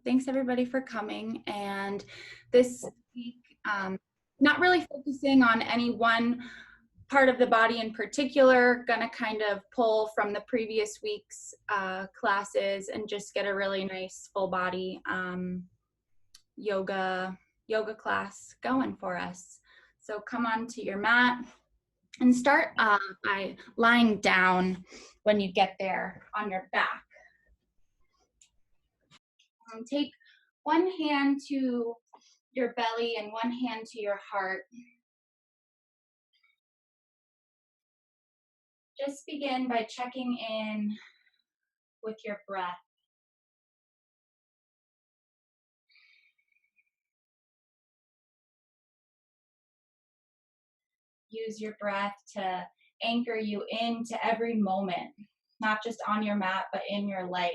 Thanks everybody for coming. And this week, not really focusing on any one part of the body in particular, gonna kind of pull from the previous week's classes and just get a really nice full body yoga class going for us. So come onto your mat and start by lying down when you get there on your back. Take one hand to your belly and one hand to your heart. Just begin by checking in with your breath. Use your breath to anchor you into every moment, not just on your mat, but in your life.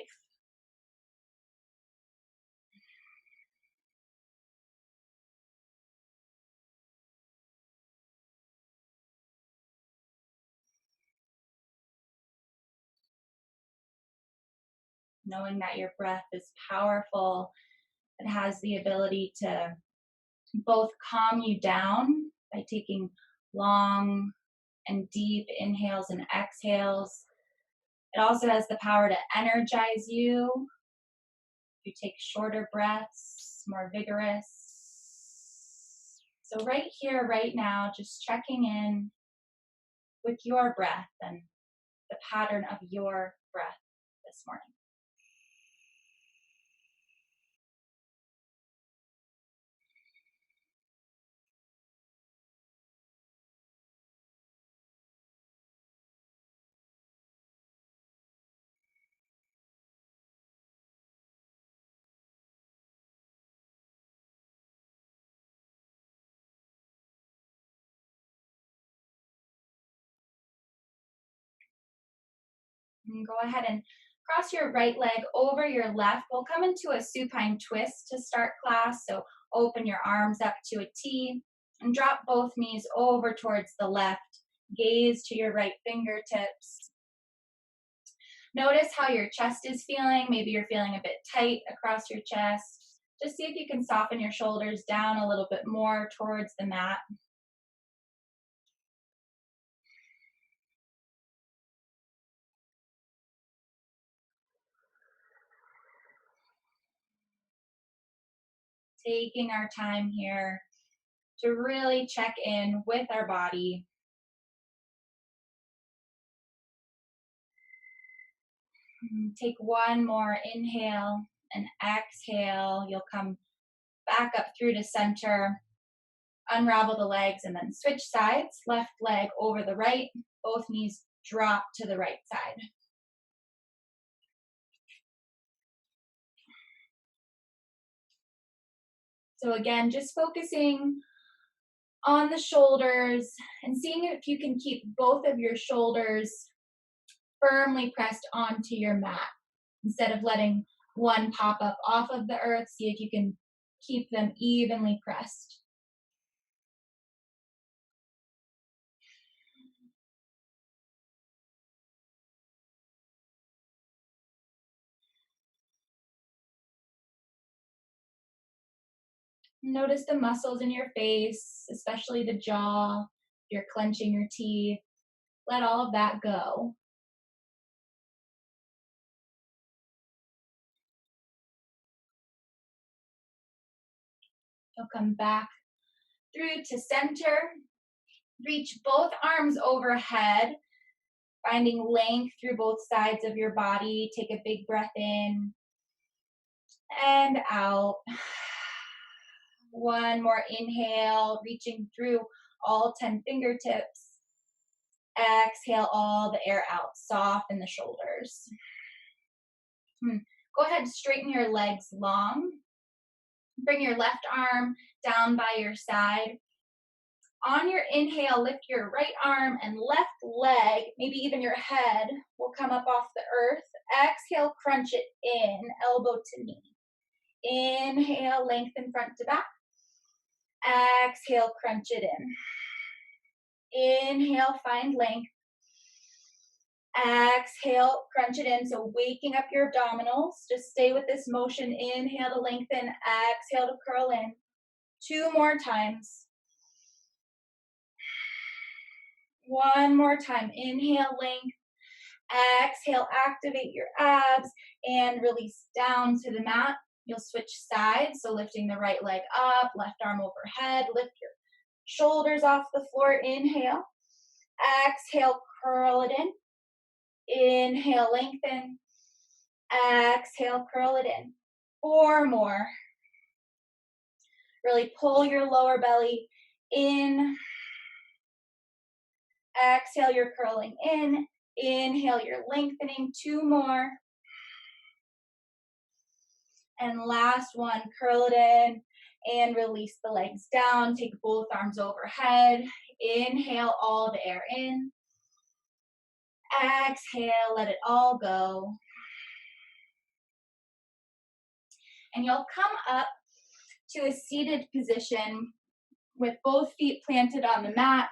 Knowing that your breath is powerful, it has the ability to both calm you down by taking long and deep inhales and exhales. It also has the power to energize you. You take shorter breaths, more vigorous. So right here, right now, just checking in with your breath and the pattern of your breath this morning. And go ahead and cross your right leg over your left. We'll come into a supine twist to start class. So open your arms up to a T and drop both knees over towards the left. Gaze to your right fingertips. Notice how your chest is feeling. Maybe you're feeling a bit tight across your chest. Just see if you can soften your shoulders down a little bit more towards the mat. Taking our time here to really check in with our body. Take one more inhale and exhale. You'll come back up through to center, unravel the legs, and then switch sides. Left leg over the right, both knees drop to the right side. So again, just focusing on the shoulders and seeing if you can keep both of your shoulders firmly pressed onto your mat instead of letting one pop up off of the earth. See if you can keep them evenly pressed. Notice the muscles in your face, especially the jaw. You're clenching your teeth. Let all of that go. You'll come back through to center. Reach both arms overhead, finding length through both sides of your body. Take a big breath in and out. One more inhale, reaching through all 10 fingertips. Exhale all the air out, soften the shoulders. Go ahead and straighten your legs long. Bring your left arm down by your side. On your inhale, lift your right arm and left leg, maybe even your head, will come up off the earth. Exhale, crunch it in, elbow to knee. Inhale, lengthen front to back. Exhale, crunch it in. Inhale, find length. Exhale, crunch it in. So waking up your abdominals. Just stay with this motion. Inhale to lengthen. Exhale to curl in. 2 more times. One more time. Inhale, length. Exhale, activate your abs and release down to the mat. You'll switch sides, so lifting the right leg up, left arm overhead, lift your shoulders off the floor. Inhale. Exhale, curl it in. Inhale, lengthen. Exhale, curl it in. 4 more. Really pull your lower belly in. Exhale, you're curling in. Inhale, you're lengthening. 2 more. And last one, curl it in and release the legs down. Take both arms overhead. Inhale all the air in. Exhale, let it all go. And you'll come up to a seated position with both feet planted on the mat,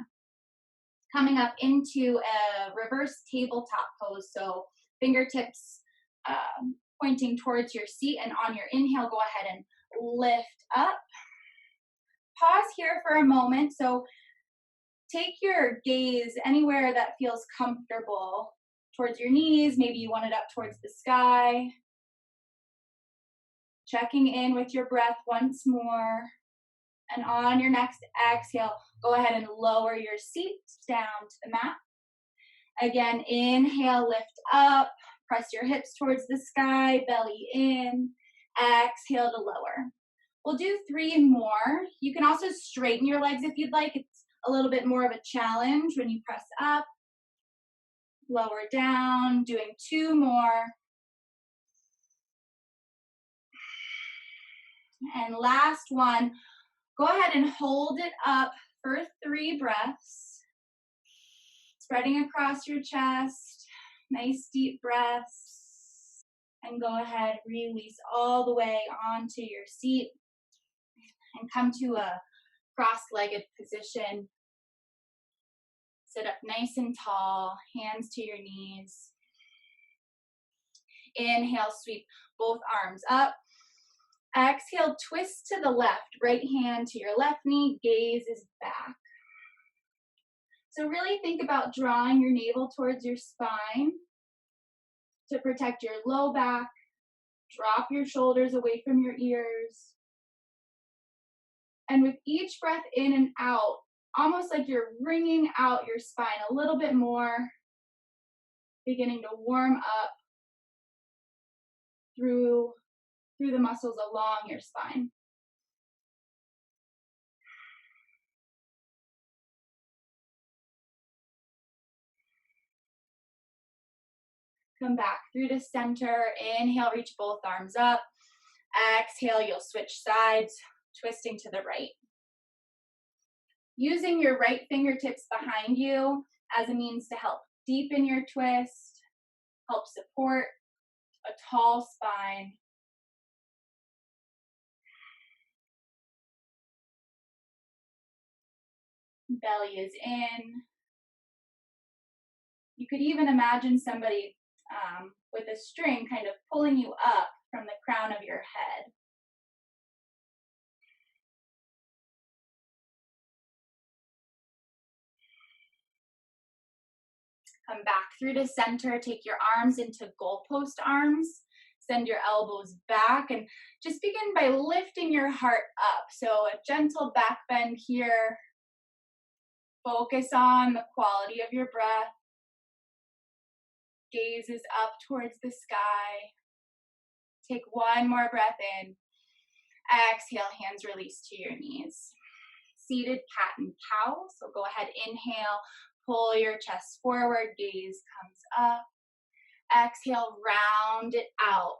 coming up into a reverse tabletop pose. So fingertips pointing towards your seat, and on your inhale, go ahead and lift up. Pause here for a moment. So take your gaze anywhere that feels comfortable, towards your knees. Maybe you want it up towards the sky. Checking in with your breath once more. And on your next exhale, go ahead and lower your seat down to the mat. Again, inhale, lift up. Press your hips towards the sky, belly in. Exhale to lower. We'll do 3 more. You can also straighten your legs if you'd like. It's a little bit more of a challenge when you press up, lower down, doing 2 more. And last one, go ahead and hold it up for 3 breaths. Spreading across your chest, nice deep breaths. And go ahead, release all the way onto your seat and come to a cross-legged position. Sit up nice and tall, hands to your knees. Inhale, sweep both arms up. Exhale, twist to the left, right hand to your left knee, gaze is back. So really think about drawing your navel towards your spine to protect your low back. Drop your shoulders away from your ears. And with each breath in and out, almost like you're wringing out your spine a little bit more, beginning to warm up through the muscles along your spine. Come back through the center. Inhale, reach both arms up. Exhale, you'll switch sides, twisting to the right. Using your right fingertips behind you as a means to help deepen your twist, help support a tall spine. Belly is in. You could even imagine somebody with a string kind of pulling you up from the crown of your head. Come back through the center, take your arms into goalpost arms, send your elbows back, and just begin by lifting your heart up. So a gentle back bend here. Focus on the quality of your breath. Gaze is up towards the sky. Take one more breath in. Exhale, hands release to your knees. Seated cat and cow. So go ahead, inhale, pull your chest forward, gaze comes up. Exhale, round it out.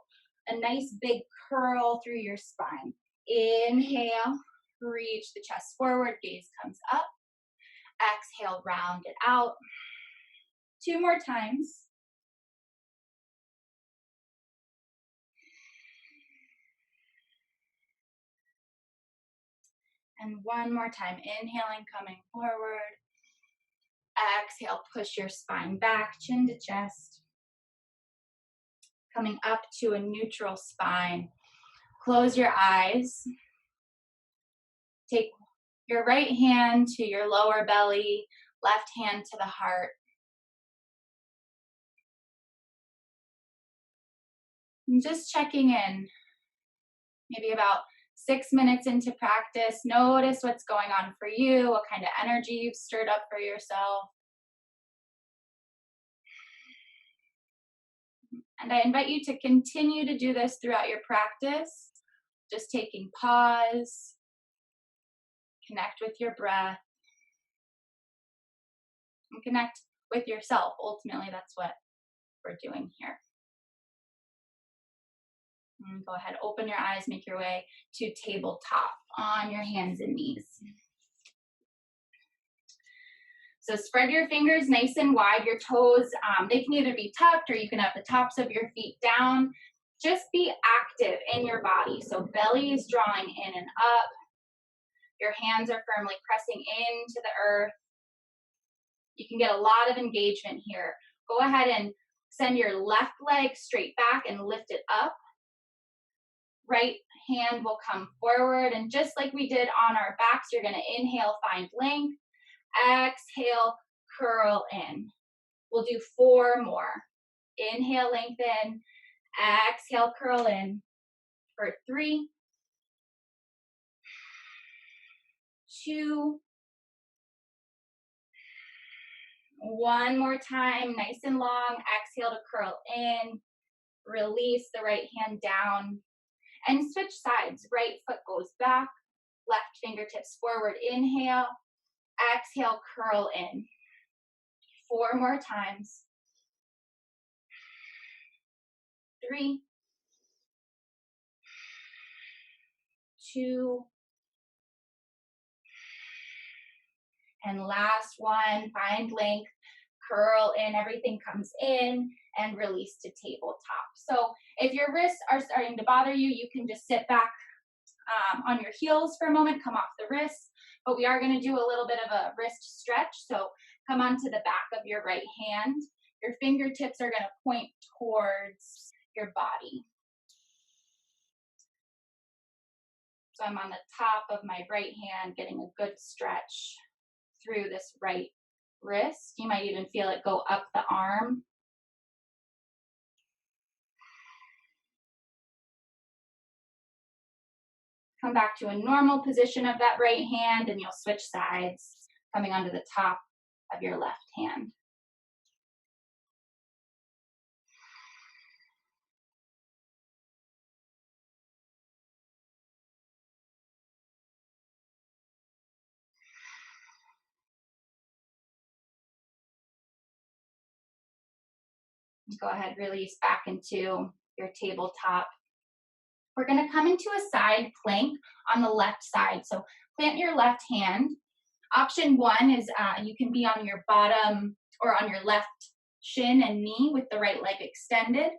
A nice big curl through your spine. Inhale, reach the chest forward, gaze comes up. Exhale, round it out. 2 more times. And one more time, inhaling, coming forward. Exhale, push your spine back, chin to chest. Coming up to a neutral spine. Close your eyes. Take your right hand to your lower belly, left hand to the heart. And just checking in. Maybe about 6 minutes into practice, notice what's going on for you, what kind of energy you've stirred up for yourself. And I invite you to continue to do this throughout your practice, just taking pause, connect with your breath, and connect with yourself. Ultimately, that's what we're doing here. And go ahead, open your eyes, make your way to tabletop on your hands and knees. So spread your fingers nice and wide, your toes, they can either be tucked or you can have the tops of your feet down. Just be active in your body. So belly is drawing in and up. Your hands are firmly pressing into the earth. You can get a lot of engagement here. Go ahead and send your left leg straight back and lift it up. Right hand will come forward, and just like we did on our backs, you're going to inhale, find length. Exhale, curl in. We'll do 4 more. Inhale, lengthen. Exhale, curl in for 3, 2, 1 more time, nice and long. Exhale to curl in. Release the right hand down. And switch sides. Right foot goes back. Left fingertips forward. Inhale. Exhale, curl in. 4 more times. 3, 2, and last one. Find length. Curl in. Everything comes in and release to tabletop. So if your wrists are starting to bother you, you can just sit back on your heels for a moment, come off the wrists. But we are going to do a little bit of a wrist stretch. So come onto the back of your right hand. Your fingertips are going to point towards your body. So I'm on the top of my right hand, getting a good stretch through this right wrist. You might even feel it go up the arm. Come back to a normal position of that right hand, and you'll switch sides, coming onto the top of your left hand. Go ahead, release back into your tabletop. We're going to come into a side plank on the left side. So plant your left hand. Option 1 is you can be on your bottom or on your left shin and knee with the right leg extended.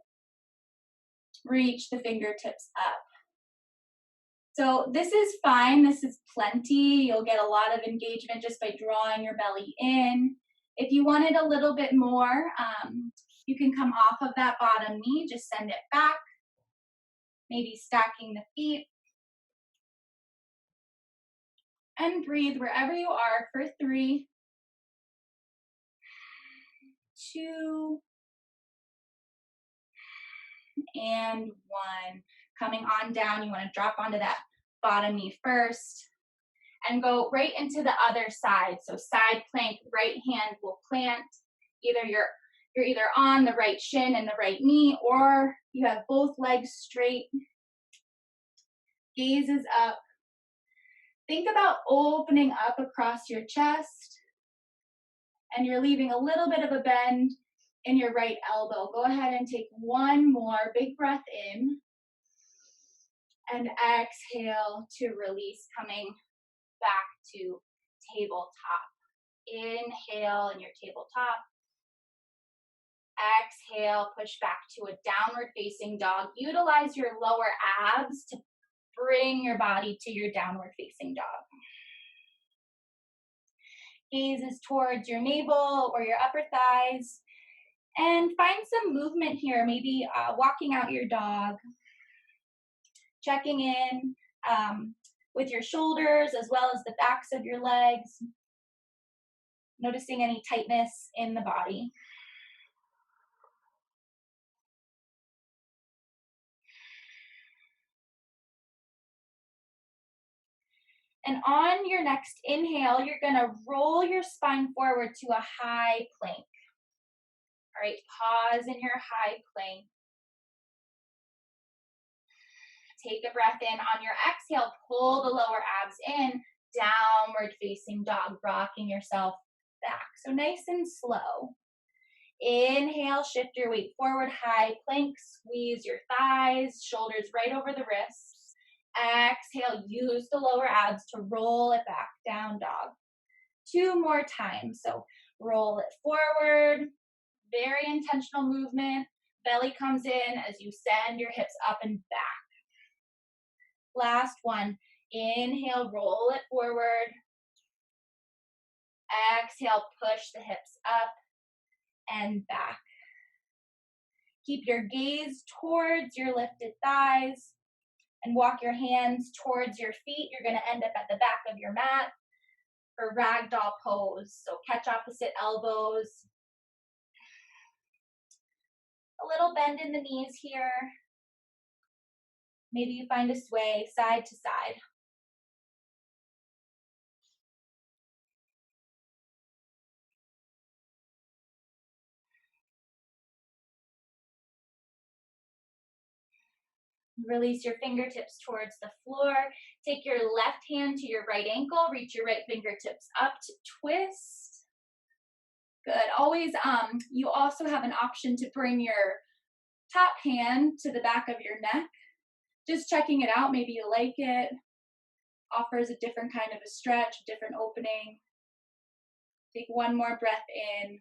Reach the fingertips up. So this is fine. This is plenty. You'll get a lot of engagement just by drawing your belly in. If you wanted a little bit more, you can come off of that bottom knee, just send it back, maybe stacking the feet. And breathe wherever you are for 3, 2, and 1. Coming on down, you want to drop onto that bottom knee first and go right into the other side. So side plank, right hand will plant. You're either on the right shin and the right knee, or you have both legs straight. Gaze is up. Think about opening up across your chest, and you're leaving a little bit of a bend in your right elbow. Go ahead and take 1 more big breath in, and exhale to release, coming back to tabletop. Inhale in your tabletop. Exhale, push back to a downward facing dog. Utilize your lower abs to bring your body to your downward facing dog. Gaze is towards your navel or your upper thighs. And find some movement here, maybe walking out your dog, checking in with your shoulders as well as the backs of your legs, noticing any tightness in the body. And on your next inhale, you're gonna roll your spine forward to a high plank. All right, pause in your high plank. Take a breath in. On your exhale, pull the lower abs in, downward facing dog, rocking yourself back. So nice and slow. Inhale, shift your weight forward, high plank, squeeze your thighs, shoulders right over the wrists. Exhale, use the lower abs to roll it back, down dog. 2 more times. So roll it forward, very intentional movement. Belly comes in as you send your hips up and back. Last one. Inhale, roll it forward. Exhale, push the hips up and back. Keep your gaze towards your lifted thighs and walk your hands towards your feet. You're going to end up at the back of your mat for ragdoll pose. So catch opposite elbows. A little bend in the knees here. Maybe you find a sway side to side. Release your fingertips towards the floor. Take your left hand to your right ankle. Reach your right fingertips up to twist. Good. Always, you also have an option to bring your top hand to the back of your neck. Just checking it out. Maybe you like it. Offers a different kind of a stretch, a different opening. Take one more breath in.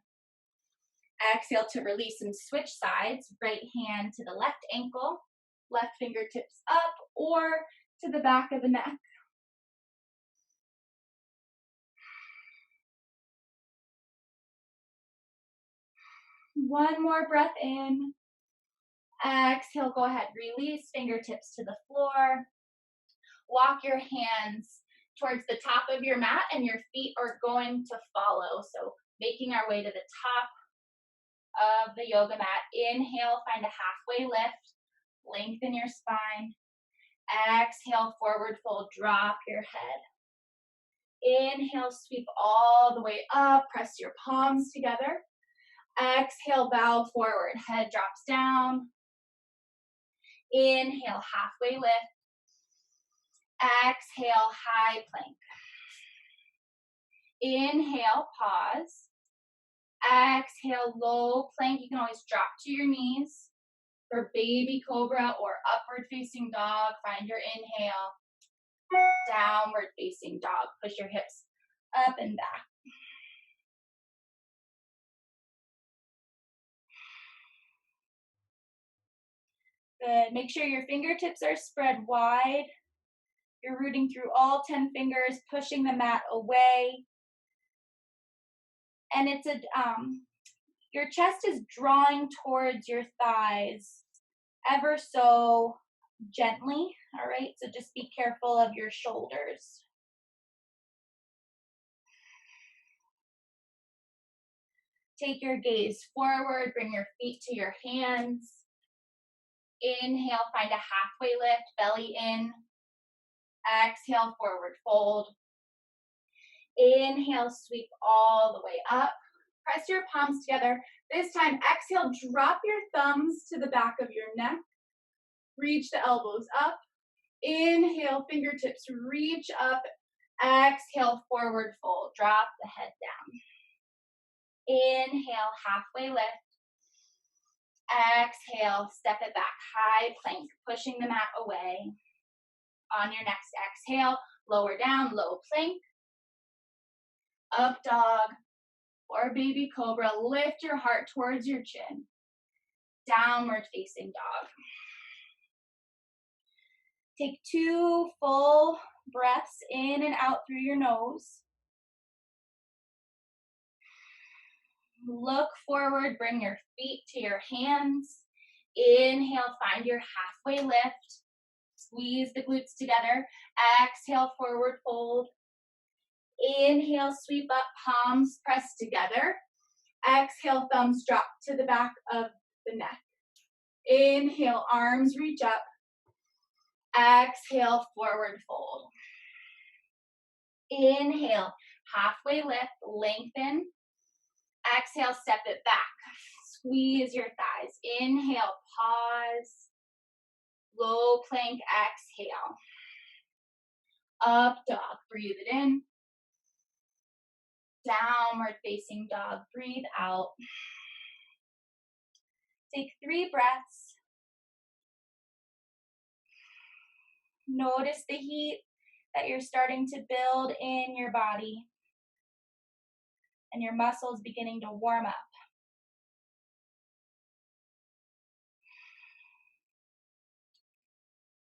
Exhale to release and switch sides. Right hand to the left ankle. Left fingertips up or to the back of the neck. One more breath in. Exhale, go ahead, release fingertips to the floor. Walk your hands towards the top of your mat and your feet are going to follow. So making our way to the top of the yoga mat. Inhale, find a halfway lift. Lengthen your spine. Exhale, forward fold, drop your head. Inhale, sweep all the way up, press your palms together. Exhale, bow forward, head drops down. Inhale, halfway lift. Exhale, high plank. Inhale, pause. Exhale, low plank. You can always drop to your knees. For baby cobra or upward facing dog, find your inhale. Downward facing dog. Push your hips up and back. Good. Make sure your fingertips are spread wide. You're rooting through all 10 fingers, pushing the mat away. And it's your chest is drawing towards your thighs ever so gently, all right? So just be careful of your shoulders. Take your gaze forward, bring your feet to your hands. Inhale, find a halfway lift, belly in. Exhale, forward fold. Inhale, sweep all the way up. Press your palms together. This time, exhale, drop your thumbs to the back of your neck. Reach the elbows up. Inhale, fingertips reach up. Exhale, forward fold. Drop the head down. Inhale, halfway lift. Exhale, step it back. High plank, pushing the mat away. On your next exhale, lower down, low plank. Up dog or baby cobra. Lift your heart towards your chin. Downward facing dog. Take 2 full breaths in and out through your nose. Look forward, bring your feet to your hands. Inhale, find your halfway lift. Squeeze the glutes together. Exhale, forward fold. Inhale, sweep up, palms press together. Exhale, thumbs drop to the back of the neck. Inhale, arms reach up. Exhale, forward fold. Inhale, halfway lift, lengthen. Exhale, step it back. Squeeze your thighs. Inhale, pause. Low plank, exhale. Up dog, breathe it in. Downward facing dog, breathe out. Take 3 breaths. Notice the heat that you're starting to build in your body and your muscles beginning to warm up.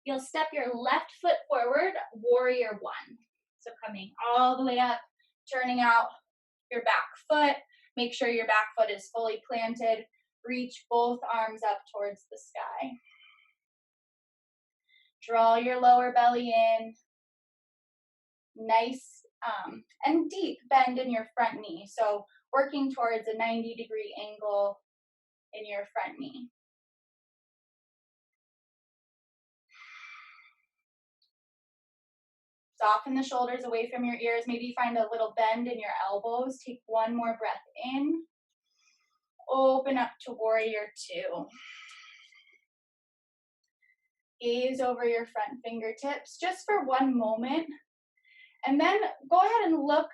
You'll step your left foot forward, warrior 1. So coming all the way up, turning out your back foot. Make sure your back foot is fully planted. Reach both arms up towards the sky. Draw your lower belly in. Nice and deep bend in your front knee. So working towards a 90-degree angle in your front knee. Soften the shoulders away from your ears. Maybe find a little bend in your elbows. Take one more breath in. Open up to warrior 2. Gaze over your front fingertips just for one moment. And then go ahead and look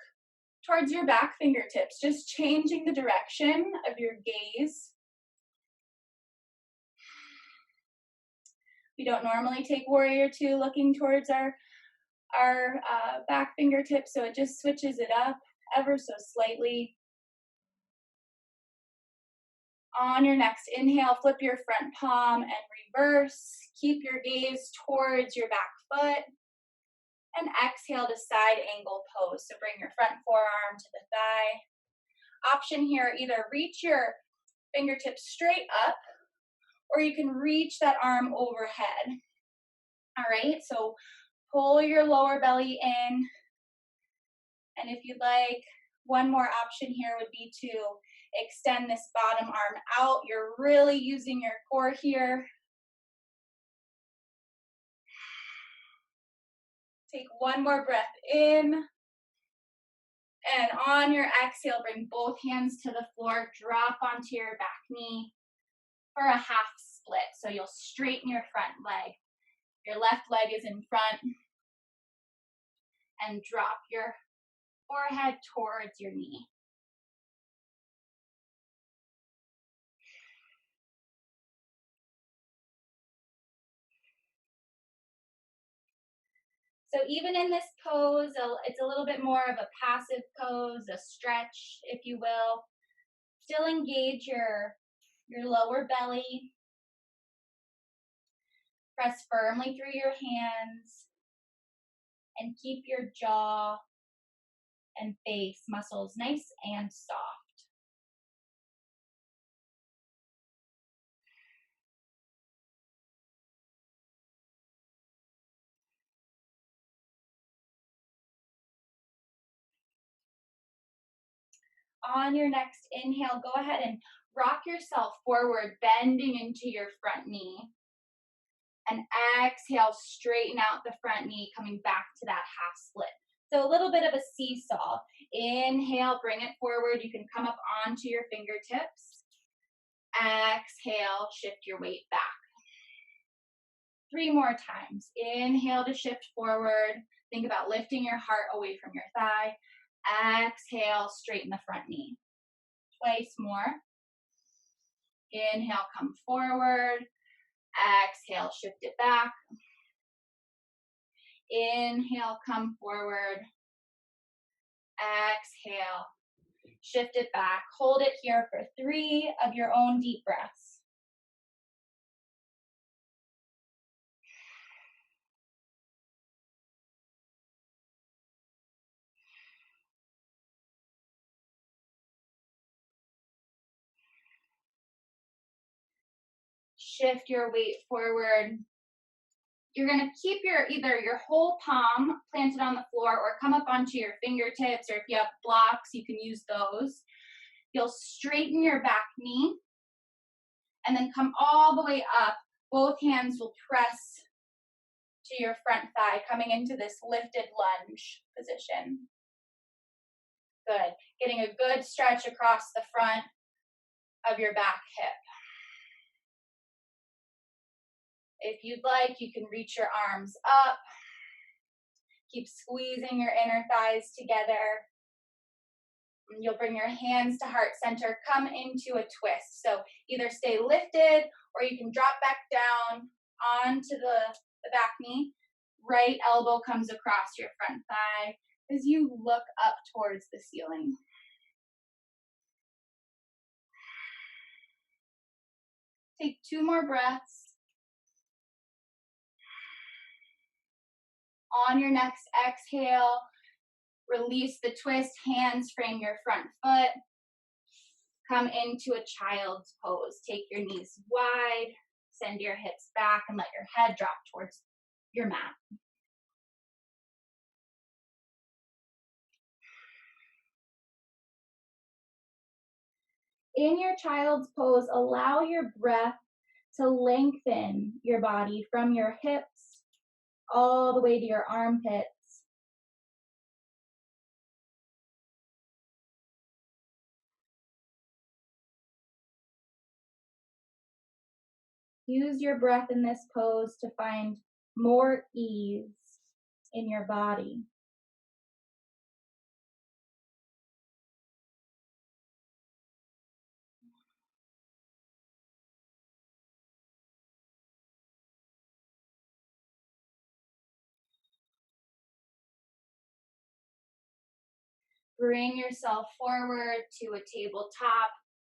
towards your back fingertips, just changing the direction of your gaze. We don't normally take warrior 2 looking towards our back fingertips, so it just switches it up ever so slightly. On your next inhale, flip your front palm and reverse. Keep your gaze towards your back foot. And exhale to side angle pose. So bring your front forearm to the thigh. Option here, either reach your fingertips straight up, or you can reach that arm overhead. All right, so pull your lower belly in. And if you'd like, one more option here would be to extend this bottom arm out. You're really using your core here. Take one more breath in. And on your exhale, bring both hands to the floor. Drop onto your back knee for a half split. So you'll straighten your front leg. Your left leg is in front. And drop your forehead towards your knee. So even in this pose, it's a little bit more of a passive pose, a stretch, if you will. Still engage your lower belly. Press firmly through your hands. And keep your jaw and face muscles nice and soft. On your next inhale, go ahead and rock yourself forward, bending into your front knee. And exhale, straighten out the front knee, coming back to that half split. So a little bit of a seesaw. Inhale, bring it forward. You can come up onto your fingertips. Exhale, shift your weight back. 3 more times. Inhale to shift forward. Think about lifting your heart away from your thigh. Exhale, straighten the front knee. Twice more. Inhale, come forward. Exhale, shift it back. Inhale, come forward. Exhale, shift it back. Hold it here for 3 of your own deep breaths. shift your weight forward. You're gonna keep either your whole palm planted on the floor or come up onto your fingertips, or if you have blocks, you can use those. You'll straighten your back knee and then come all the way up. Both hands will press to your front thigh, coming into this lifted lunge position. Good. Getting a good stretch across the front of your back hip. If you'd like, you can reach your arms up. Keep squeezing your inner thighs together. And you'll bring your hands to heart center. Come into a twist. So either stay lifted or you can drop back down onto the back knee. Right elbow comes across your front thigh as you look up towards the ceiling. Take 2 more breaths. On your next exhale, release the twist, hands frame your front foot. Come into a child's pose. Take your knees wide, send your hips back, and let your head drop towards your mat. In your child's pose, allow your breath to lengthen your body from your hips all the way to your armpits. Use your breath in this pose to find more ease in your body. Bring yourself forward to a tabletop.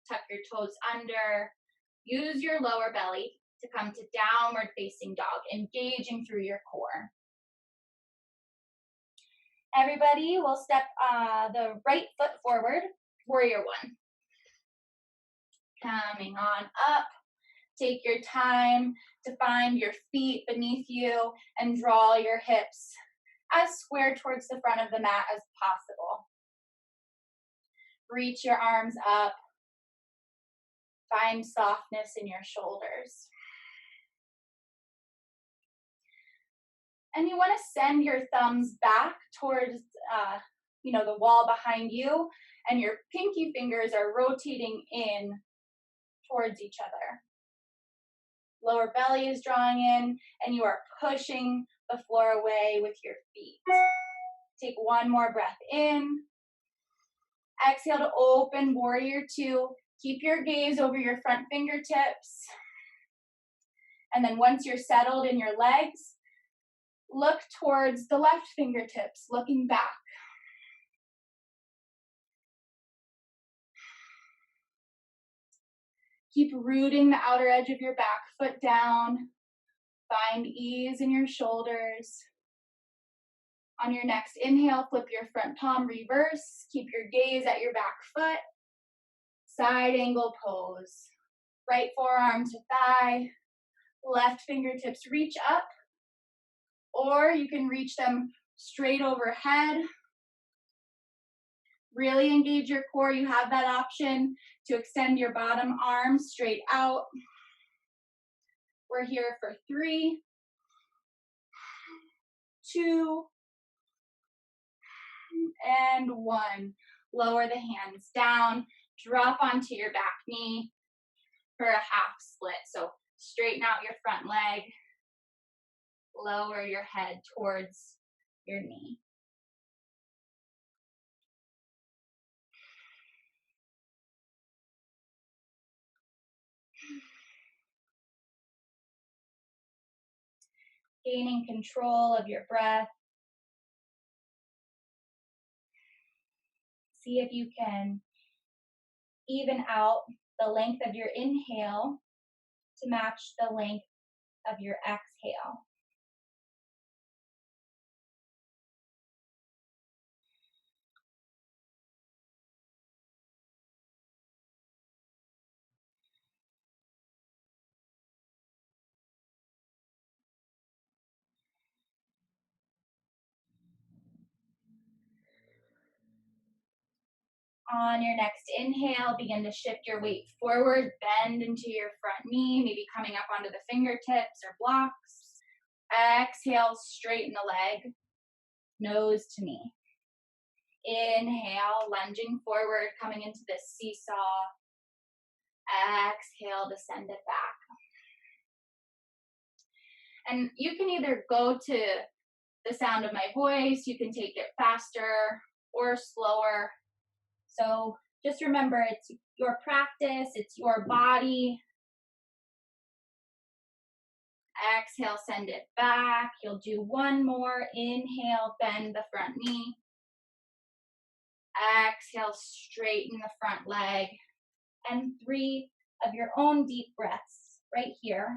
Tuck your toes under. Use your lower belly to come to downward facing dog, engaging through your core. Everybody will step the right foot forward, warrior one. Coming on up. Take your time to find your feet beneath you and draw your hips as square towards the front of the mat as possible. Reach your arms up. Find softness in your shoulders. And you want to send your thumbs back towards the wall behind you, and your pinky fingers are rotating in towards each other. Lower belly is drawing in, and you are pushing the floor away with your feet. Take 1 more breath in. Exhale to open, warrior 2. Keep your gaze over your front fingertips. And then once you're settled in your legs, look towards the left fingertips, looking back. Keep rooting the outer edge of your back foot down. Find ease in your shoulders. On your next inhale, flip your front palm reverse. Keep your gaze at your back foot. Side angle pose. Right forearm to thigh. Left fingertips reach up. Or you can reach them straight overhead. Really engage your core. You have that option to extend your bottom arm straight out. We're here for 3, 2, and 1. Lower the hands down. Drop onto your back knee for a half split. So straighten out your front leg. Lower your head towards your knee. Gaining control of your breath. See if you can even out the length of your inhale to match the length of your exhale. On your next inhale, begin to shift your weight forward, bend into your front knee, maybe coming up onto the fingertips or blocks. Exhale, straighten the leg, nose to knee. Inhale, lunging forward, coming into this seesaw. Exhale, descend it back. And you can either go to the sound of my voice, you can take it faster or slower. So just remember, it's your practice, it's your body. Exhale, send it back. You'll do one more. Inhale, bend the front knee. Exhale, straighten the front leg. And 3 of your own deep breaths right here.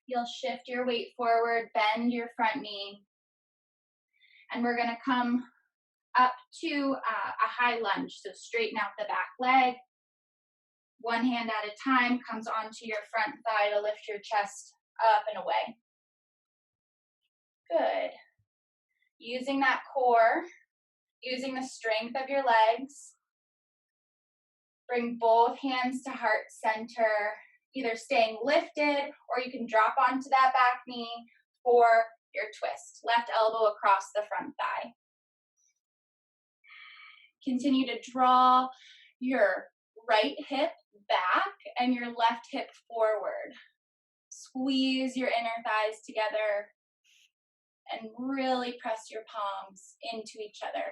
You'll shift your weight forward, bend your front knee. And we're going to come up to a high lunge. So straighten out the back leg. One hand at a time comes onto your front thigh to lift your chest up and away. Good. Using that core, using the strength of your legs. Bring both hands to heart center, either staying lifted or you can drop onto that back knee for your twist. Left elbow across the front thigh. Continue to draw your right hip back and your left hip forward. Squeeze your inner thighs together and really press your palms into each other.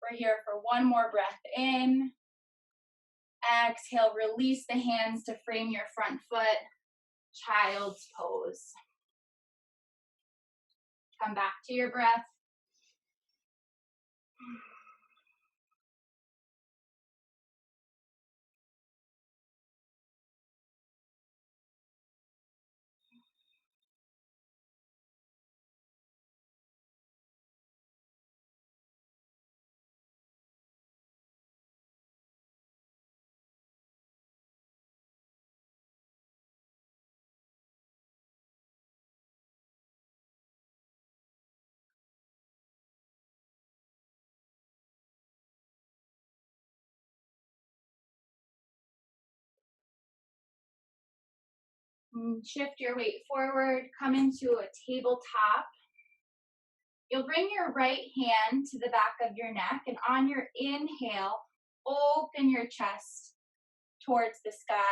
We're here for one more breath in. Exhale, release the hands to frame your front foot. Child's pose. Come back to your breath. Shift your weight forward, come into a tabletop. You'll bring your right hand to the back of your neck, and on your inhale, open your chest towards the sky.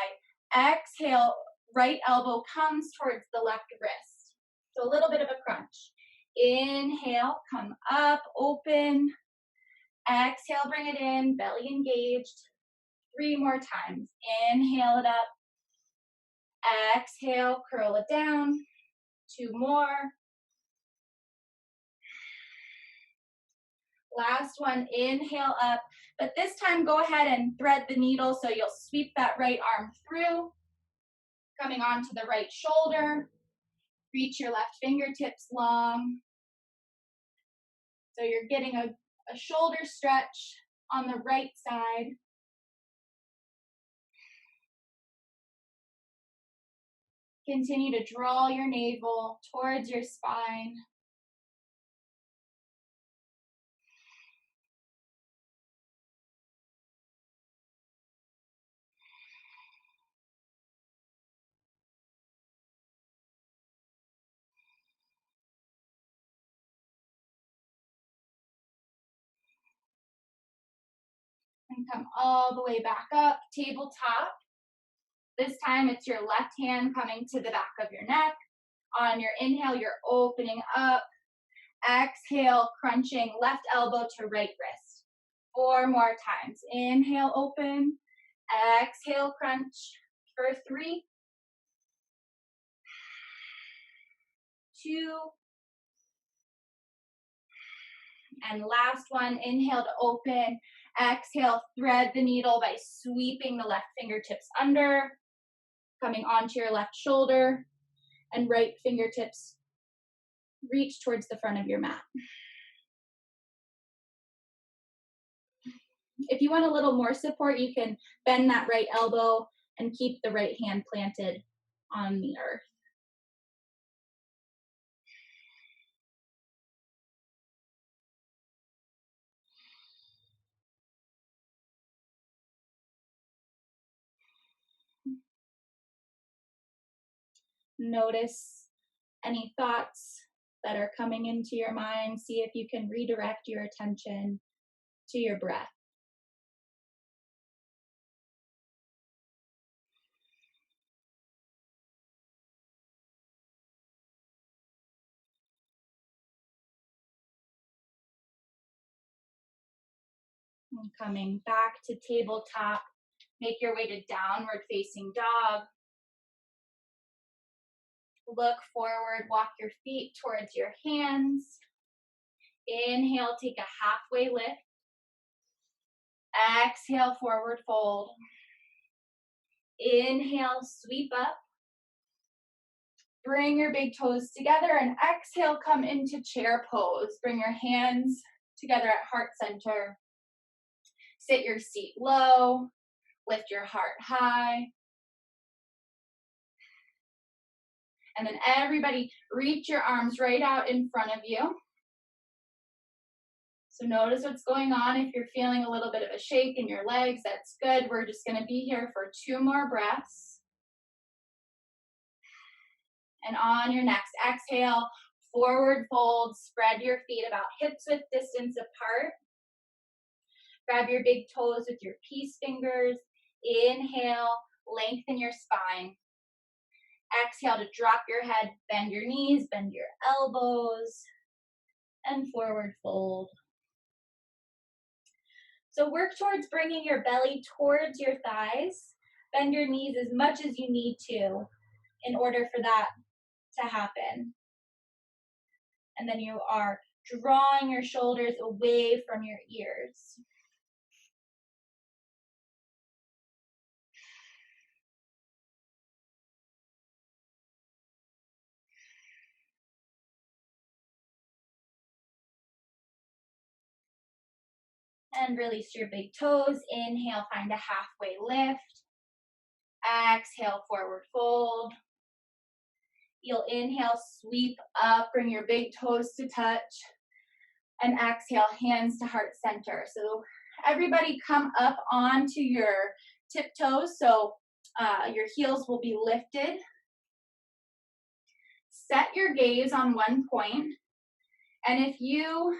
Exhale, right elbow comes towards the left wrist. So a little bit of a crunch. Inhale, come up, open. Exhale, bring it in, belly engaged. 3 more times. Inhale it up. Exhale, curl it down. 2 more. Last one, inhale up. But this time, go ahead and thread the needle so you'll sweep that right arm through. Coming onto the right shoulder. Reach your left fingertips long. So you're getting a shoulder stretch on the right side. Continue to draw your navel towards your spine. And come all the way back up, tabletop. This time it's your left hand coming to the back of your neck. On your inhale, you're opening up. Exhale, crunching left elbow to right wrist. 4 more times. Inhale, open. Exhale, crunch for 3, 2, and last one. Inhale to open. Exhale, thread the needle by sweeping the left fingertips under, coming onto your left shoulder, and right fingertips reach towards the front of your mat. If you want a little more support, you can bend that right elbow and keep the right hand planted on the earth. Notice any thoughts that are coming into your mind. See if you can redirect your attention to your breath. And coming back to tabletop, make your way to downward facing dog. Look forward, walk your feet towards your hands. Inhale, take a halfway lift. Exhale, forward fold. Inhale, sweep up. Bring your big toes together and exhale, come into chair pose. Bring your hands together at heart center. Sit your seat low. Lift your heart high. And then everybody reach your arms right out in front of you. So notice what's going on. If you're feeling a little bit of a shake in your legs, that's good. We're just going to be here for 2 more breaths. And on your next exhale, forward fold, spread your feet about hips width distance apart. Grab your big toes with your peace fingers. Inhale, lengthen your spine. Exhale to drop your head, bend your knees, bend your elbows, and forward fold. So work towards bringing your belly towards your thighs. Bend your knees as much as you need to in order for that to happen. And then you are drawing your shoulders away from your ears. And release your big toes. Inhale, find a halfway lift. Exhale, forward fold. You'll inhale, sweep up, bring your big toes to touch. And exhale, hands to heart center. So everybody come up onto your tiptoes. So your heels will be lifted. Set your gaze on one point. And if you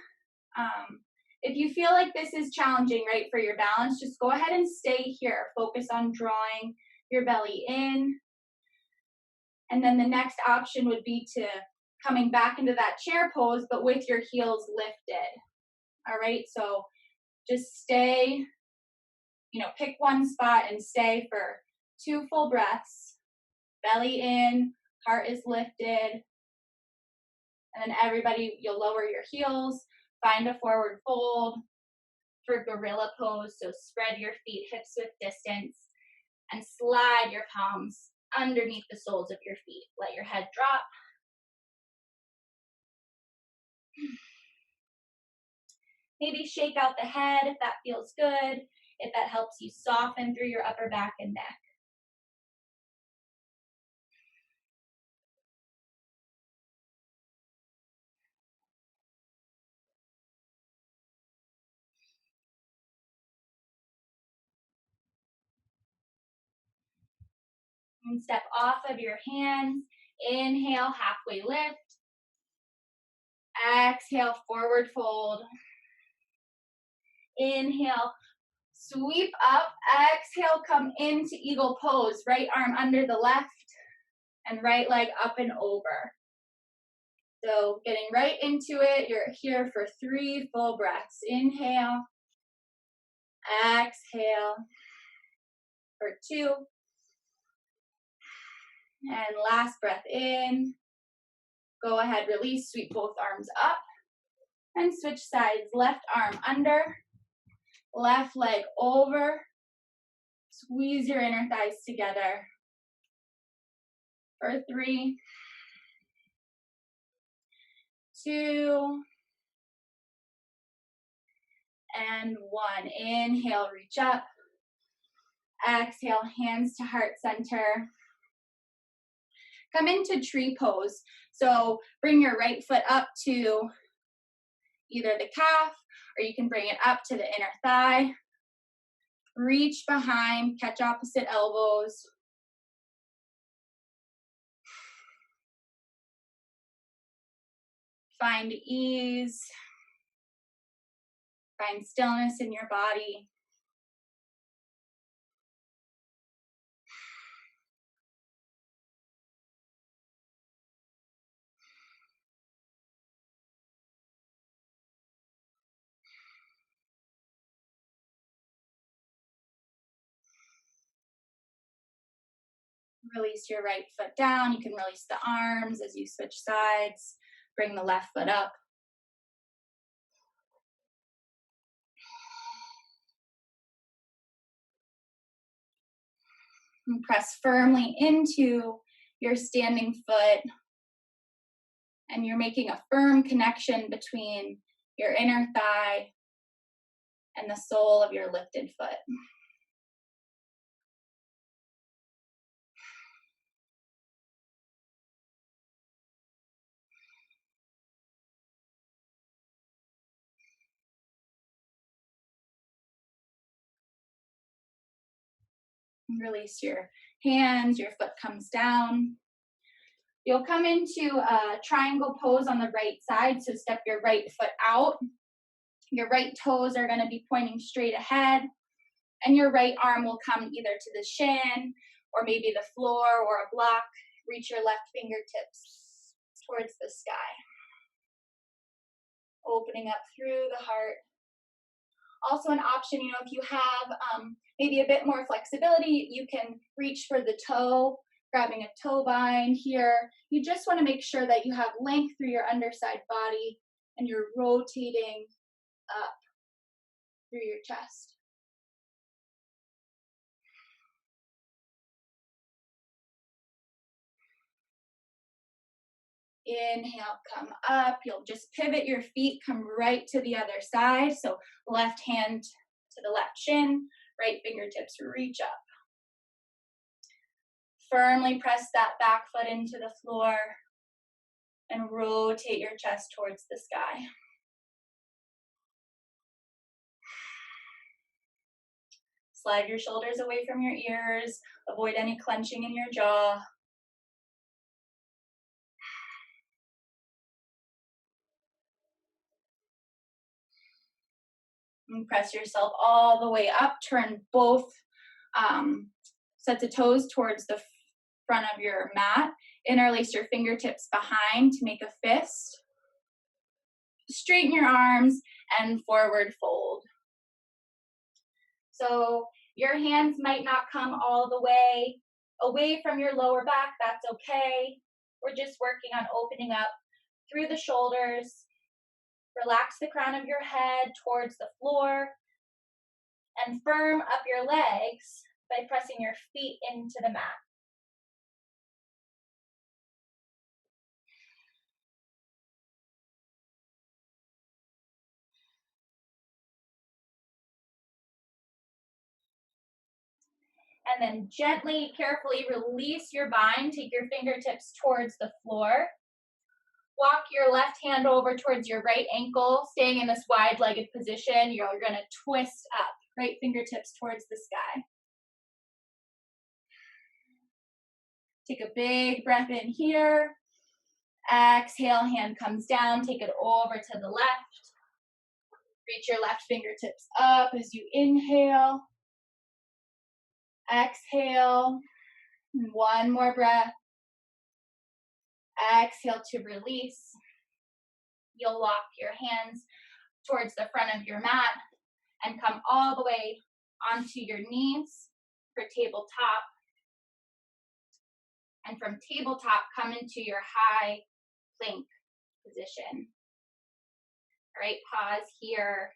feel like this is challenging, right, for your balance, just go ahead and stay here. Focus on drawing your belly in. And then the next option would be to coming back into that chair pose, but with your heels lifted. All right, so just stay, pick one spot and stay for 2 full breaths. Belly in, heart is lifted. And then everybody, you'll lower your heels, find a forward fold for gorilla pose. So spread your feet hips width distance and slide your palms underneath the soles of your feet. Let your head drop. Maybe shake out the head if that feels good, if that helps you soften through your upper back and neck. And step off of your hands. Inhale, halfway lift. Exhale, forward fold. Inhale, sweep up. Exhale, come into eagle pose. Right arm under the left and right leg up and over. So getting right into it. You're here for 3 full breaths. Inhale. Exhale for 2. And last breath in. Go ahead, release, sweep both arms up. And switch sides. Left arm under. Left leg over. Squeeze your inner thighs together. For 3, 2, and 1. Inhale, reach up. Exhale, hands to heart center. Come into tree pose. So bring your right foot up to either the calf, or you can bring it up to the inner thigh. Reach behind, catch opposite elbows. Find ease. Find stillness in your body. Release your right foot down. You can release the arms as you switch sides. Bring the left foot up. And press firmly into your standing foot. And you're making a firm connection between your inner thigh and the sole of your lifted foot. Release your hands, your foot comes down. You'll come into a triangle pose on the right side, so step your right foot out. Your right toes are going to be pointing straight ahead, and your right arm will come either to the shin or maybe the floor or a block. Reach your left fingertips towards the sky. Opening up through the heart. Also an option, if you have maybe a bit more flexibility, you can reach for the toe, grabbing a toe bind here. You just want to make sure that you have length through your underside body and you're rotating up through your chest. Inhale, come up. You'll just pivot your feet, come right to the other side. So left hand to the left shin, right fingertips reach up. Firmly press that back foot into the floor and rotate your chest towards the sky. Slide your shoulders away from your ears. Avoid any clenching in your jaw. And press yourself all the way up. Turn both sets of toes towards the front of your mat. Interlace your fingertips behind to make a fist. Straighten your arms and forward fold. So your hands might not come all the way away from your lower back. That's okay. We're just working on opening up through the shoulders. Relax the crown of your head towards the floor and firm up your legs by pressing your feet into the mat. And then gently, carefully release your bind. Take your fingertips towards the floor. Walk your left hand over towards your right ankle, staying in this wide-legged position. You're going to twist up, right fingertips towards the sky. Take a big breath in here. Exhale, hand comes down. Take it over to the left. Reach your left fingertips up as you inhale. Exhale. One more breath. Exhale to release. You'll walk your hands towards the front of your mat and come all the way onto your knees for tabletop. And from tabletop, come into your high plank position. All right, pause here.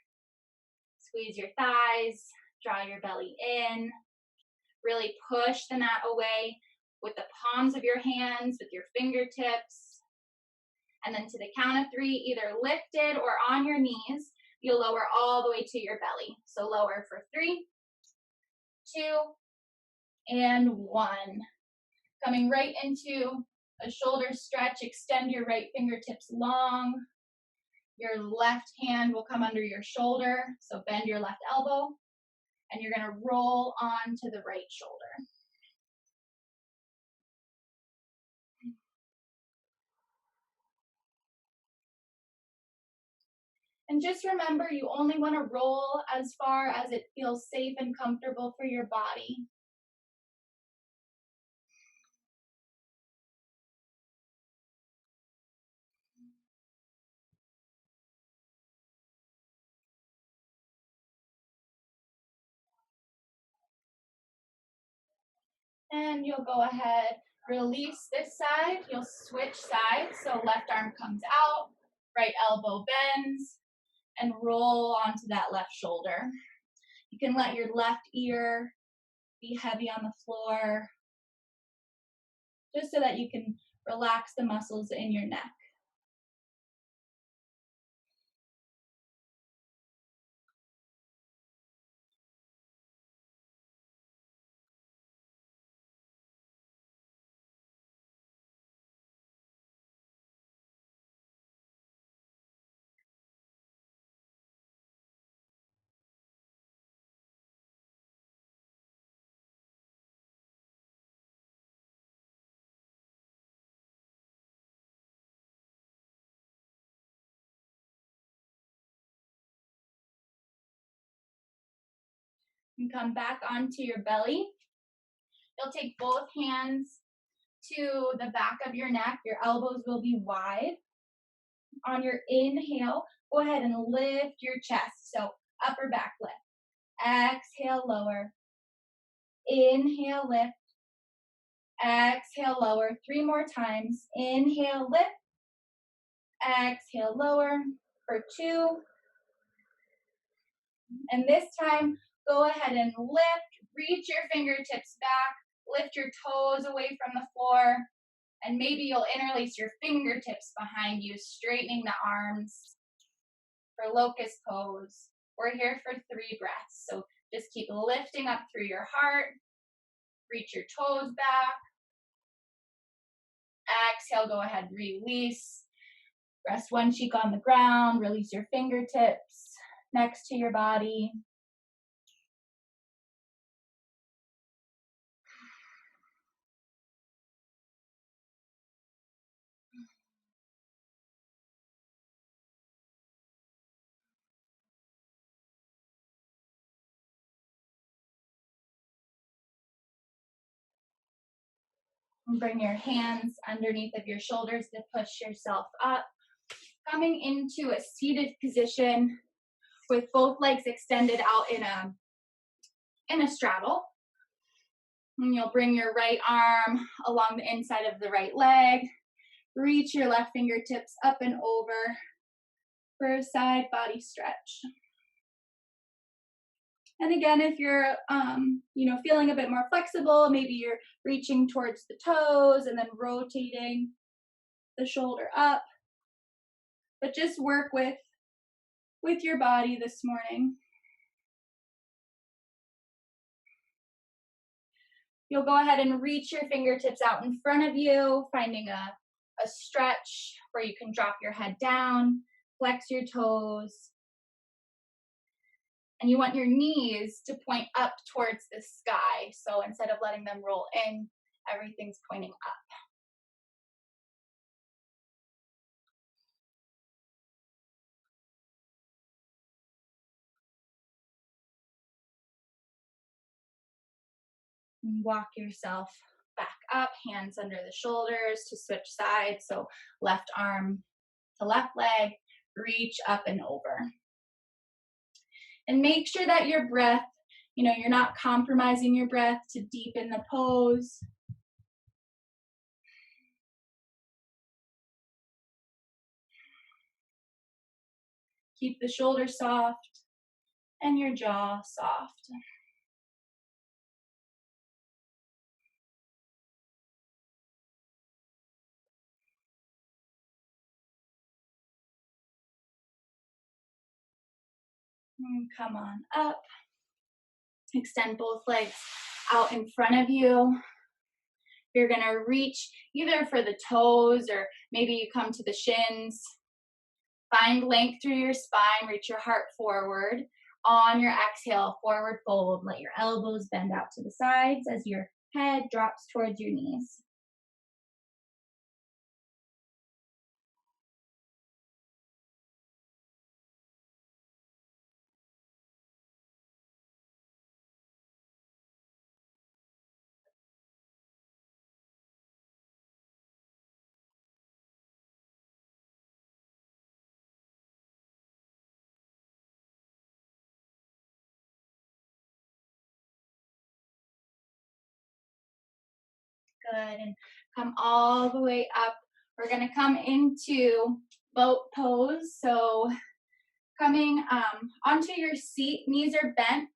Squeeze your thighs, draw your belly in. Really push the mat away with the palms of your hands, with your fingertips. And then to the count of 3, either lifted or on your knees, you'll lower all the way to your belly. So lower for 3, 2, and 1. Coming right into a shoulder stretch. Extend your right fingertips long. Your left hand will come under your shoulder. So bend your left elbow. And you're going to roll onto the right shoulder. And just remember, you only want to roll as far as it feels safe and comfortable for your body. And you'll go ahead, release this side. You'll switch sides. So left arm comes out, right elbow bends, and roll onto that left shoulder. You can let your left ear be heavy on the floor, just so that you can relax the muscles in your neck. And come back onto your belly. You'll take both hands to the back of your neck. Your elbows will be wide. On your inhale, go ahead and lift your chest. So upper back lift. Exhale, lower. Inhale, lift. Exhale, lower. 3 more times. Inhale, lift. Exhale, lower for 2. And this time, go ahead and lift. Reach your fingertips back. Lift your toes away from the floor. And maybe you'll interlace your fingertips behind you, straightening the arms for locust pose. We're here for 3 breaths. So just keep lifting up through your heart. Reach your toes back. Exhale, go ahead, release. Rest one cheek on the ground. Release your fingertips next to your body. And bring your hands underneath of your shoulders to push yourself up. Coming into a seated position with both legs extended out in a straddle. And you'll bring your right arm along the inside of the right leg. Reach your left fingertips up and over for a side body stretch. And again, if you're, feeling a bit more flexible, maybe you're reaching towards the toes and then rotating the shoulder up. But just work with your body this morning. You'll go ahead and reach your fingertips out in front of you, finding a stretch where you can drop your head down, flex your toes. And you want your knees to point up towards the sky. So instead of letting them roll in, everything's pointing up. And walk yourself back up, hands under the shoulders to switch sides. So left arm to left leg, reach up and over. And make sure that your breath, you're not compromising your breath to deepen the pose. Keep the shoulders soft and your jaw soft. And come on up. Extend both legs out in front of you. You're gonna reach either for the toes or maybe you come to the shins. Find length through your spine, reach your heart forward. On your exhale, forward fold. Let your elbows bend out to the sides as your head drops towards your knees. Good, and come all the way up. We're gonna come into boat pose. So coming onto your seat, knees are bent.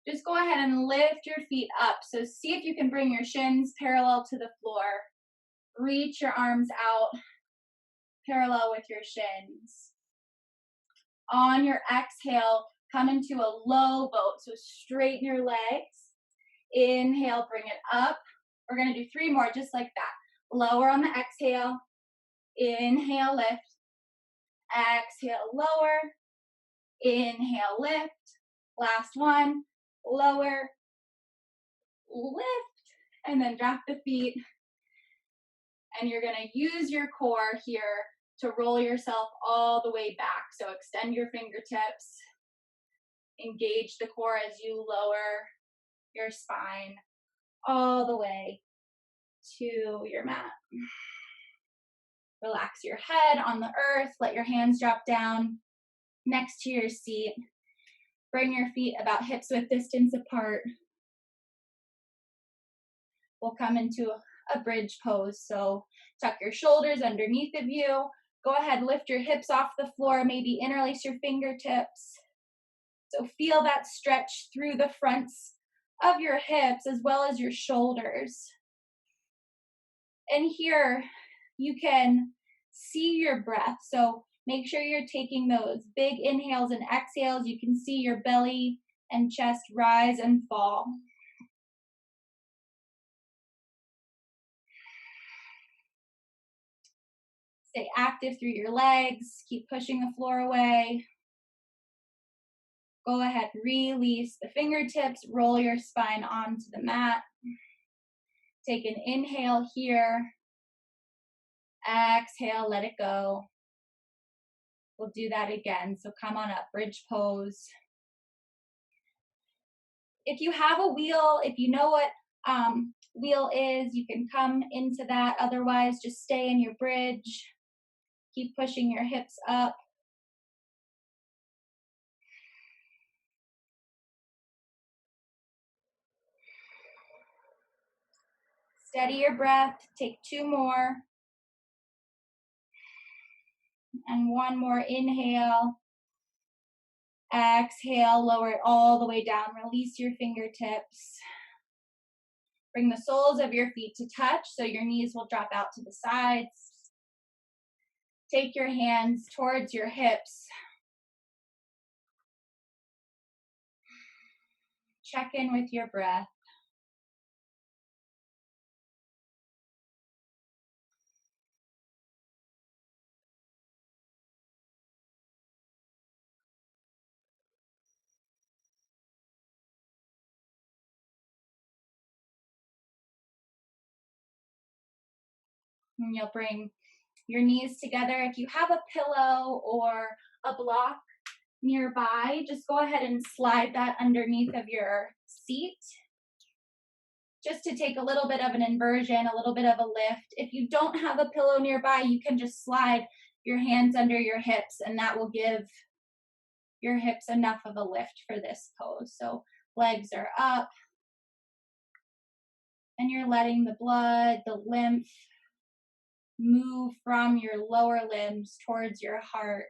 Just go ahead and lift your feet up. So see if you can bring your shins parallel to the floor. Reach your arms out parallel with your shins. On your exhale, come into a low boat. So straighten your legs. Inhale, bring it up. We're gonna do 3 more just like that. Lower on the exhale. Inhale, lift. Exhale, lower. Inhale, lift. Last one. Lower, lift, and then drop the feet. And you're gonna use your core here to roll yourself all the way back. So extend your fingertips. Engage the core as you lower your spine all the way to your mat. Relax your head on the earth. Let your hands drop down next to your seat. Bring your feet about hips width distance apart. We'll come into a bridge pose. So tuck your shoulders underneath of you. Go ahead, lift your hips off the floor. Maybe interlace your fingertips. So feel that stretch through the fronts of your hips as well as your shoulders. And here you can see your breath. So make sure you're taking those big inhales and exhales. You can see your belly and chest rise and fall. Stay active through your legs. Keep pushing the floor away. Go ahead, release the fingertips. Roll your spine onto the mat. Take an inhale here. Exhale, let it go. We'll do that again. So come on up, bridge pose. If you have a wheel, if you know what wheel is, you can come into that. Otherwise, just stay in your bridge. Keep pushing your hips up. Steady your breath. Take 2 more. And 1 more inhale. Exhale, lower it all the way down. Release your fingertips. Bring the soles of your feet to touch so your knees will drop out to the sides. Take your hands towards your hips. Check in with your breath. And you'll bring your knees together. If you have a pillow or a block nearby, just go ahead and slide that underneath of your seat, just to take a little bit of an inversion, a little bit of a lift. If you don't have a pillow nearby, you can just slide your hands under your hips, and that will give your hips enough of a lift for this pose. So legs are up, and you're letting the blood, the lymph move from your lower limbs towards your heart.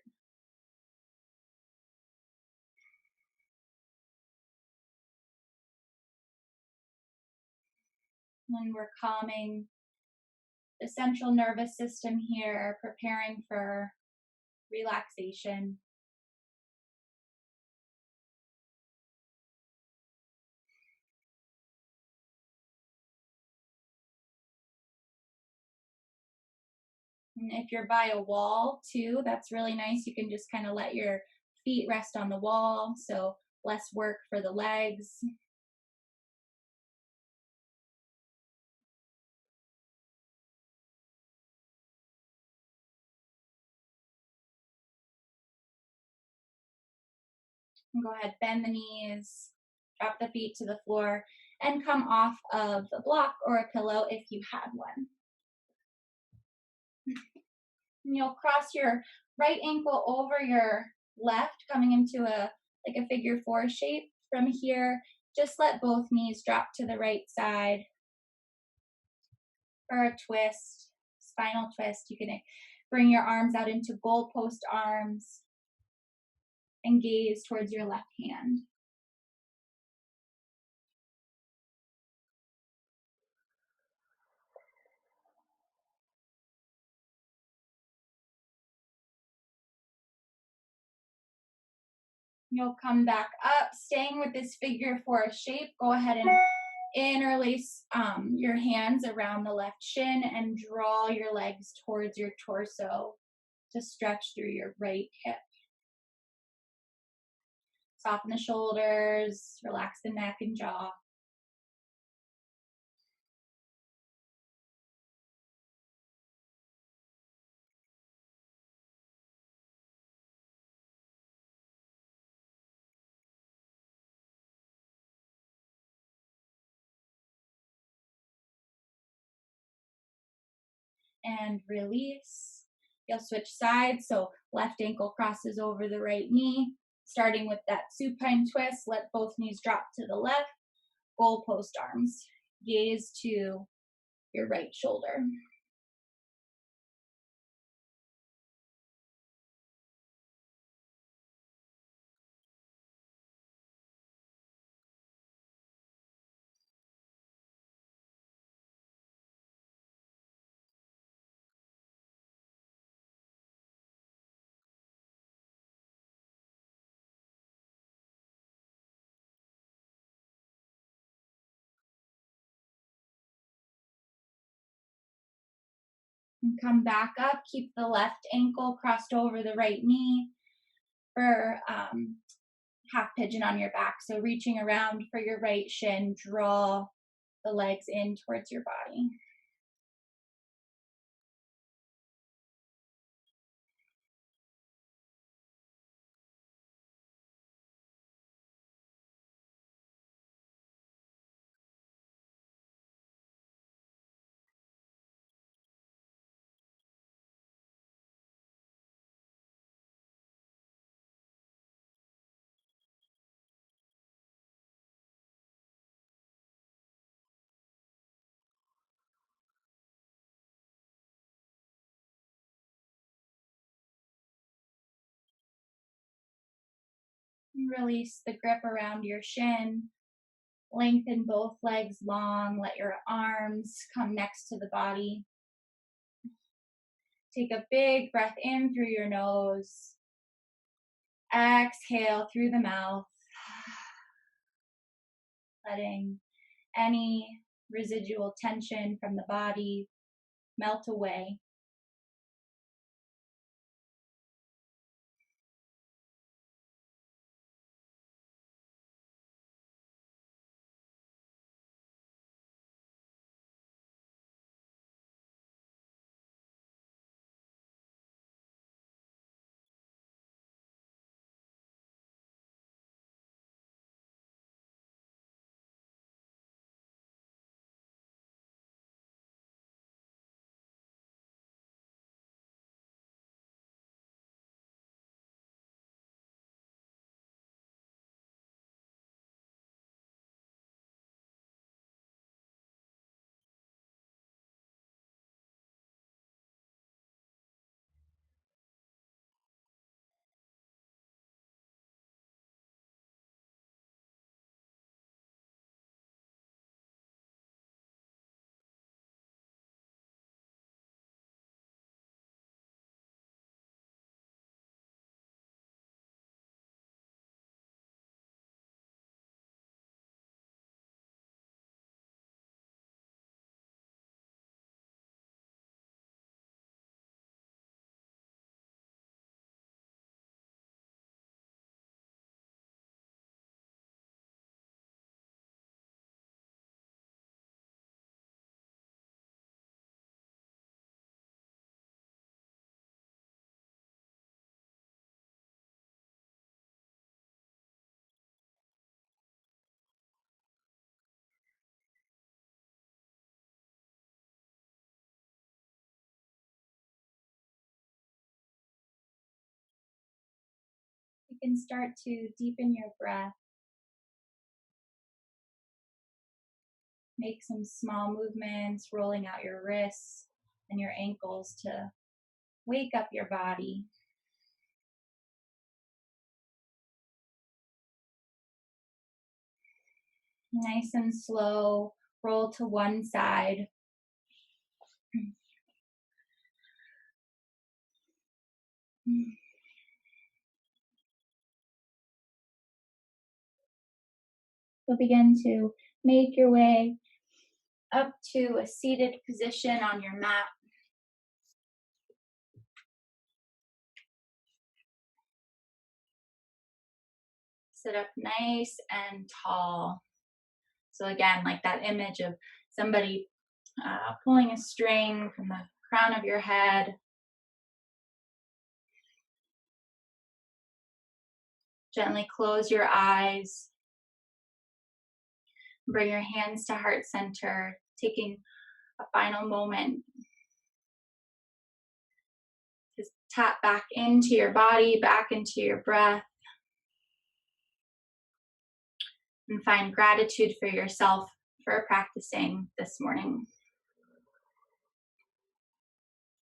And we're calming the central nervous system here, preparing for relaxation. And if you're by a wall too, that's really nice. You can just kind of let your feet rest on the wall, so less work for the legs. And go ahead, bend the knees, drop the feet to the floor, and come off of a block or a pillow if you had one. And you'll cross your right ankle over your left, coming into a like a figure four shape. From here, just let both knees drop to the right side for a twist, spinal twist. You can bring your arms out into goalpost arms and gaze towards your left hand. You'll come back up, staying with this figure four shape. Go ahead and interlace your hands around the left shin and draw your legs towards your torso to stretch through your right hip. Soften the shoulders, relax the neck and jaw. And release. You'll switch sides, so left ankle crosses over the right knee. Starting with that supine twist, let both knees drop to the left, goalpost arms. Gaze to your right shoulder. And come back up, keep the left ankle crossed over the right knee for half pigeon on your back. So reaching around for your right shin, draw the legs in towards your body. And release the grip around your shin. Lengthen both legs long. Let your arms come next to the body. Take a big breath in through your nose. Exhale through the mouth. Letting any residual tension from the body melt away. can start to deepen your breath. Make some small movements, rolling out your wrists and your ankles to wake up your body. Nice and slow, roll to one side. So begin to make your way up to a seated position on your mat. Sit up nice and tall. So again, like that image of somebody pulling a string from the crown of your head. Gently close your eyes. Bring your hands to heart center, taking a final moment to tap back into your body, back into your breath, and find gratitude for yourself for practicing this morning.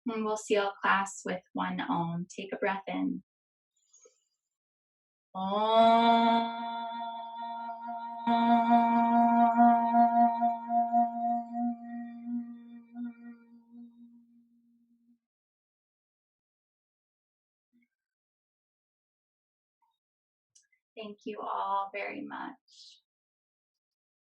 And we'll seal class with one Om. Take a breath in. Om. Thank you all very much.